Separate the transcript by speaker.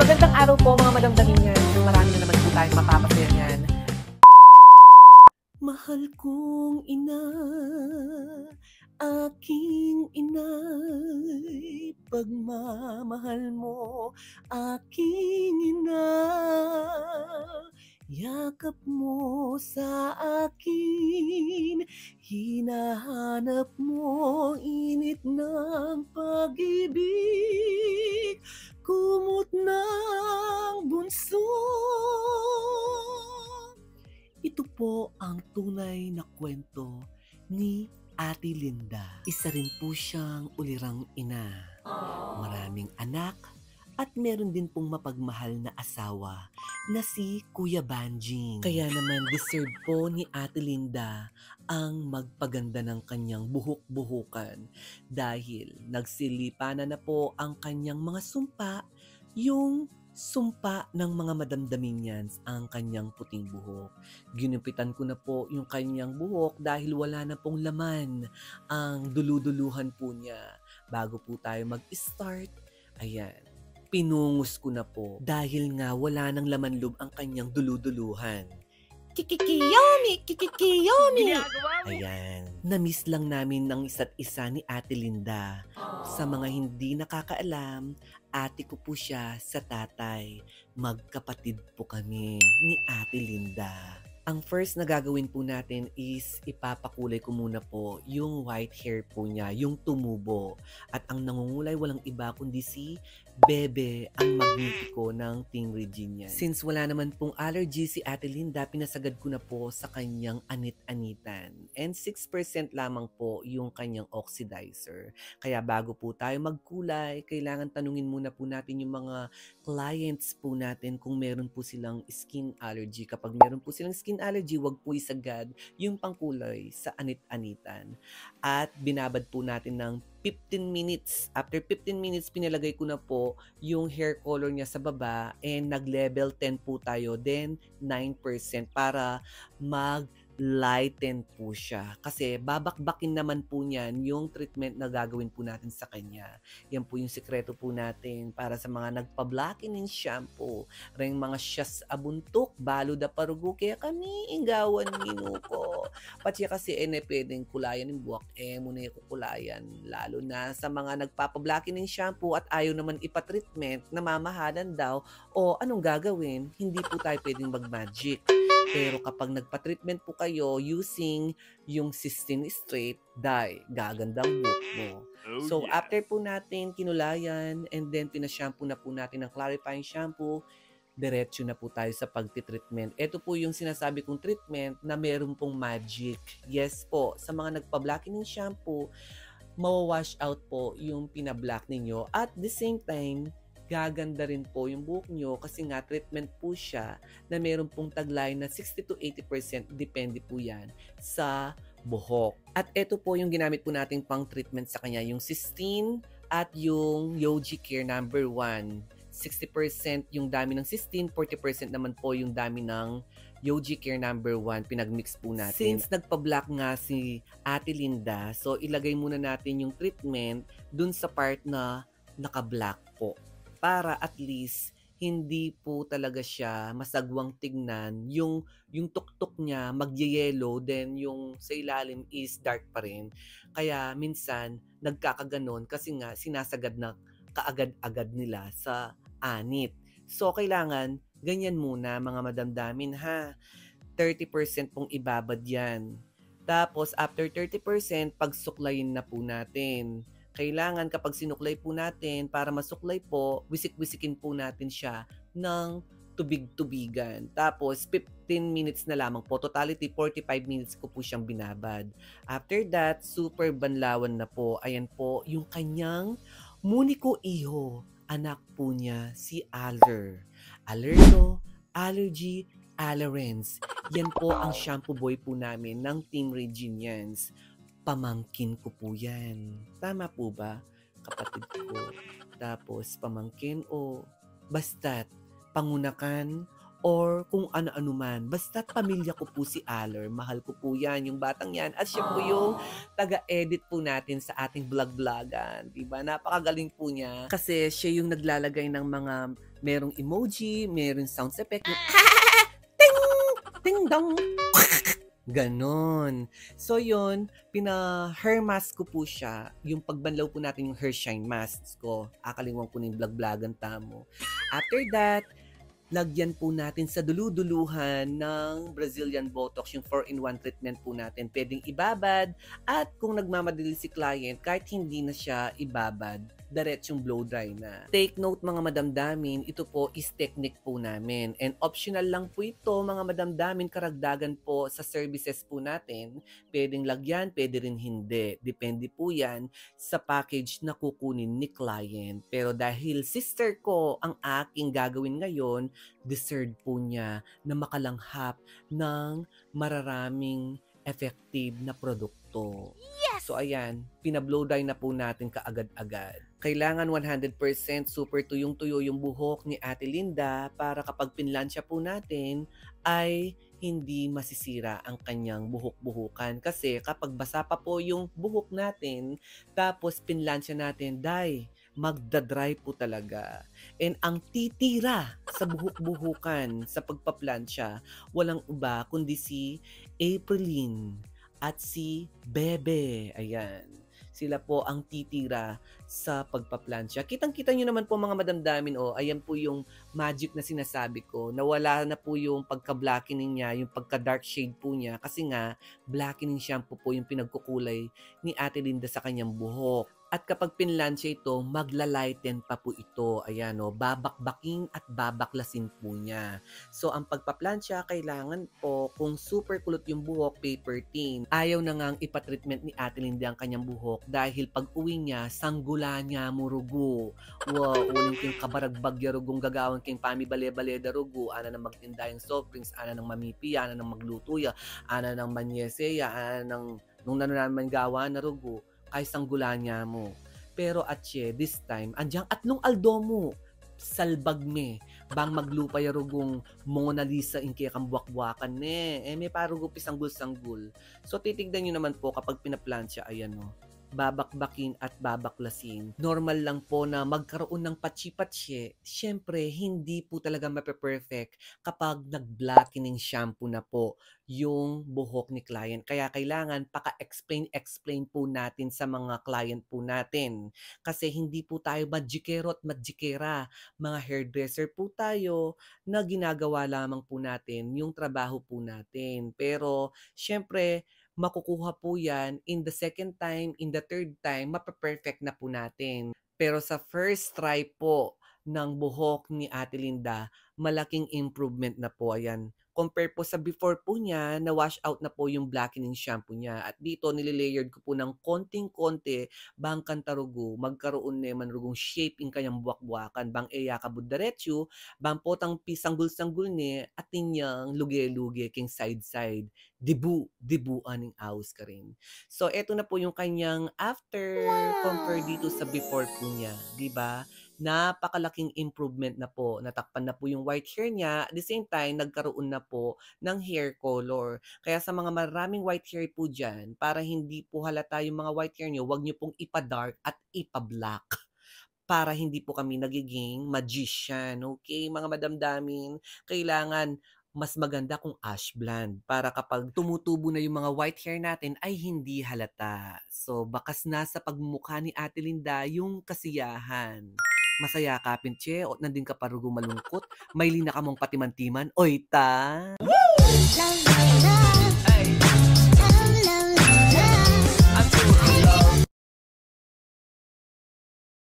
Speaker 1: Magandang araw po mga madamdamin yan. Marami na naman po tayong mapapasaya niyan. Mahal kong ina, aking inay, pagmamahal mo, aking ina. Yakap mo sa akin, hinahanap mo init ng pag-ibig, kumot ng bunso. Ito po ang tunay na kwento ni Ate Linda. Isa rin po siyang ulirang ina. Maraming anak at meron din pong mapagmahal na asawa na si Kuya Banjing. Kaya naman deserve po ni Ate Linda ang magpaganda ng kanyang buhok-buhukan dahil nagsilipanan na po ang kanyang mga sumpa, yung sumpa ng mga madamdamin yan ang kanyang puting buhok. Ginupitan ko na po yung kanyang buhok dahil wala na pong laman ang duluduluhan po niya. Bago po tayo mag-start, ayan, pinungus ko na po dahil nga wala nang laman loob ang kanyang duluduluhan. Kikikiyomi! Kikikiyomi! Ayan, na-miss lang namin ng isa't isa ni Ate Linda. Sa mga hindi nakakaalam, ate ko po siya sa tatay. Magkapatid po kami ni Ate Linda. Ang first na gagawin po natin is ipapakulay ko muna po yung white hair po niya, yung tumubo. At ang nangungulay walang iba kundi si Bebe, ang magnetiko ng Team Regina. Since wala naman pong allergy si Ate Linda, pinasagad ko na po sa kanyang anit-anitan. And 6% lamang po yung kanyang oxidizer. Kaya bago po tayo magkulay, kailangan tanungin muna po natin yung mga clients po natin kung meron po silang skin allergy. Kapag meron po silang skin allergy, wag po isagad yung pangkulay sa anit-anitan. At binabad po natin ng 15 minutes. After 15 minutes, pinalagay ko na po yung hair color niya sa baba and nag-level 10 po tayo. Then, 9% para mag-lighten po siya. Kasi babakbakin naman po niyan yung treatment na gagawin po natin sa kanya. Yan po yung sikreto po natin para sa mga nagpa-blackening shampoo. Ring mga siyas abuntok, balo da parugo, kaya kami ingawan minuko. Pati kasi pwedeng kulayan ng buwak, muna yung kukulayan. Lalo na sa mga nagpapa-blackening shampoo at ayaw naman ipa-treatment, namamahalan daw, o anong gagawin? Hindi po tayo pwedeng mag-magic. Pero kapag nagpa-treatment po kayo using yung Sistine Straight Dye, gagandang buhok mo. So after po natin kinulayan and then pinashampoo na po natin ng clarifying shampoo, diretso na po tayo sa pagtitreatment. Ito po yung sinasabi kong treatment na meron pong magic. Yes po, sa mga nagpa-blackening shampoo, mawawash out po yung pinablack ninyo. At the same time, gaganda rin po yung buhok nyo kasi nga treatment po siya na meron pong taglay na 60 to 80% depende po yan sa buhok. At ito po yung ginamit po nating pang treatment sa kanya, yung Sistine at yung Yogi Care number 1. 60% yung dami ng Sistine, 40% naman po yung dami ng Yogi Care number 1, pinagmix po natin. Since nagpa-black nga si Ate Linda, so ilagay muna natin yung treatment dun sa part na naka-black po. Para at least hindi po talaga siya masagwang tignan. Yung tuktok niya magye-yellow, then yung sa ilalim is dark pa rin. Kaya minsan nagkakaganon kasi nga sinasagad na kaagad-agad nila sa anit. So kailangan ganyan muna mga madamdamin ha. 30% pong ibabad yan. Tapos after 30%, pagsuklayin na po natin. Kailangan kapag sinuklay po natin, para masuklay po, wisik-wisikin po natin siya ng tubig-tubigan. Tapos 15 minutes na lamang po. Totality 45 minutes ko po siyang binabad. After that, super banlawan na po. Ayan po yung kanyang muniko iho. Anak po niya si Aller. Allerto, Allergy, Allerens. Yan po ang shampoo boy po namin ng Team Reginians. Pamangkin ko po yan. Tama po ba? Kapatid ko. Tapos pamangkin o basta't pangunakan or kung ano-ano man. Basta't pamilya ko po si Aller, mahal ko po yan, yung batang yan. At siya po yung taga-edit po natin sa ating vlog-vlogan. Diba? Napakagaling po niya. Kasi siya yung naglalagay ng mga merong emoji, merong sound effect. Yung ting! Ting dong! Ganon. So yun, hair mask ko po siya. Yung pagbanlaw po natin yung hair shine mask ko. Akalimutan ko na yung vlog-vlogan tamo. After that, lagyan po natin sa dulu-duluhan ng Brazilian Botox, yung 4-in-1 treatment po natin. Pwedeng ibabad at kung nagmamadali si client, kahit hindi na siya ibabad, diretsong blow dry na. Take note mga madamdamin, ito po is technique po namin. And optional lang po ito mga madamdamin, karagdagan po sa services po natin. Pwedeng lagyan, pwede rin hindi. Depende po yan sa package na kukunin ni client. Pero dahil sister ko ang aking gagawin ngayon, deserve po niya na makalanghap ng mararaming effective na produkto. Yes! So ayan, pinablow dry na po natin kaagad-agad. Kailangan 100% super tuyong-tuyo yung buhok ni Ate Linda para kapag pinlansya po natin ay hindi masisira ang kanyang buhok-buhukan. Kasi kapag basa pa po yung buhok natin, tapos pinlansya natin, magdadry po talaga. And ang titira sa buhok-buhukan sa pagpaplansya, walang iba kundi si Aprilyn at si Bebe. Ayan. Sila po ang titira sa pagpaplansya. Kitang-kita nyo naman po mga madamdamin, ayan po yung magic na sinasabi ko. Nawala na po yung pagka-blackening niya, yung pagka-dark shade po niya. Kasi nga, blackening shampoo po yung pinagkukulay ni Ate Linda sa kanyang buhok. At kapag pinlansya ito, magla-lighten pa po ito. Ayan babakbaking at babaklasin po niya. So, ang pagpaplansya, kailangan po, kung super kulot yung buhok, paper thin. Ayaw na ngang ipatreatment ni Ate Linda ang kanyang buhok dahil pag uwi niya, sanggula niya murugo. Wow, uling king kabaragbag yarugong gagawin king pamibale-bale darugo. Ana nang magtinda yung soft drinks, ana nang mamipi, ana nang magluto ya, ana nang manyeseya, ana nang nung naman gawa na rugo kay sanggula niya mo. Pero atye, this time, andyang atlong aldo mo, salbag me, bang maglupa yarugong Mona Lisa inke kang buwak-buwakan may parugo pisanggul-sanggul. So titignan nyo naman po kapag pinaplansya, ayan babakbakin at babaklasin. Normal lang po na magkaroon ng patsi-patsi. Siyempre, hindi po talaga mape-perfect kapag nag-blackening shampoo na po yung buhok ni client. Kaya kailangan paka-explain po natin sa mga client po natin. Kasi hindi po tayo magikero at magikera. Mga hairdresser po tayo na ginagawa lamang po natin yung trabaho po natin. Pero, siyempre, makukuha po yan in the second time, in the third time, mape-perfect na po natin. Pero sa first try po ng buhok ni Ate Linda, malaking improvement na po. Ayan. Compare po sa before po niya, na wash out na po yung blackening shampoo niya. At dito, nililayered ko po ng konting-konti, bang kantarugo, magkaroon naman rugong shape in kanyang buwak-buwakan, bang eya kabuddaretsu, bang potang pisanggul-sanggul ni, at ninyang luge-luge king side-side dibuan ng awes ka rin. So, eto na po yung kanyang after compare dito sa before po niya. Diba? Napakalaking improvement na po. Natakpan na po yung white hair niya. At the same time, nagkaroon na po ng hair color. Kaya sa mga maraming white hair po dyan, para hindi po halata yung mga white hair nyo, huwag nyo pong ipa-dark at ipa-black para hindi po kami nagiging magician. Okay, mga madamdamin, kailangan mas maganda kung ash blonde para kapag tumutubo na yung mga white hair natin ay hindi halata. So, bakas na sa pagmumukha ni Ate Linda yung kasiyahan. Masaya ka, Pinche, o nandin ka parugo malungkot, may lina ka mong patimantiman, oy ta!